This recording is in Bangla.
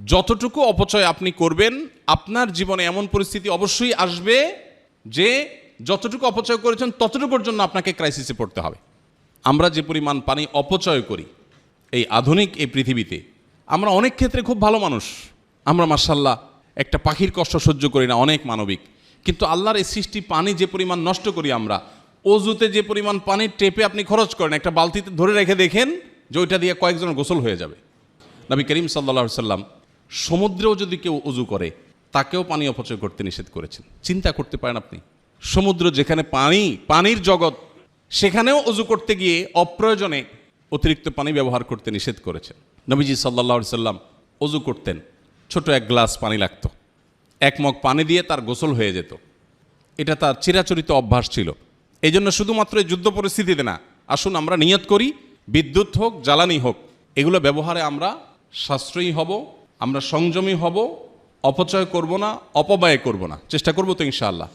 যতটুকু অপচয় আপনি করবেন, আপনার জীবনে এমন পরিস্থিতি অবশ্যই আসবে যে যতটুকু অপচয় করেছেন ততটুকুর জন্য আপনাকে ক্রাইসিসে পড়তে হবে। আমরা যে পরিমাণ পানি অপচয় করি এই আধুনিক এই পৃথিবীতে, আমরা অনেক ক্ষেত্রে খুব ভালো মানুষ, আমরা মাশাআল্লাহ একটা পাখির কষ্ট সহ্য করি না, অনেক মানবিক। কিন্তু আল্লাহর এই সৃষ্টি পানি যে পরিমাণ নষ্ট করি আমরা, অজুতে যে পরিমাণ পানির টেপে আপনি খরচ করেন, একটা বালতিতে ধরে রেখে দেখেন যে ওইটা দিয়ে কয়েকজনের গোসল হয়ে যাবে। নবী করিম সাল্লাল্লাহু আলাইহি সাল্লাম সমুদ্রেও যদি কেউ অজু করে তাকেও পানি অপচয় করতে নিষেধ করেছেন। চিন্তা করতে পারেন আপনি, সমুদ্র যেখানে পানির জগৎ, সেখানেও অজু করতে গিয়ে অপ্রয়োজনে অতিরিক্ত পানি ব্যবহার করতে নিষেধ করেছেন। নবীজি সাল্লাল্লাহু আলাইহি সাল্লাম অজু করতেন, ছোট এক গ্লাস পানি লাগতো, এক মগ পানি দিয়ে তার গোসল হয়ে যেত। এটা তার চিরাচরিত অভ্যাস ছিল। এই জন্য শুধুমাত্র যুদ্ধ পরিস্থিতিতে না, আসুন আমরা নিয়ত করি বিদ্যুৎ হোক জ্বালানি হোক এগুলো ব্যবহারে আমরা সাশ্রয়ী হব, আমরা সংযমী হব, অপচয় করব না, অপব্যয় করব না, চেষ্টা করব তো ইনশাআল্লাহ।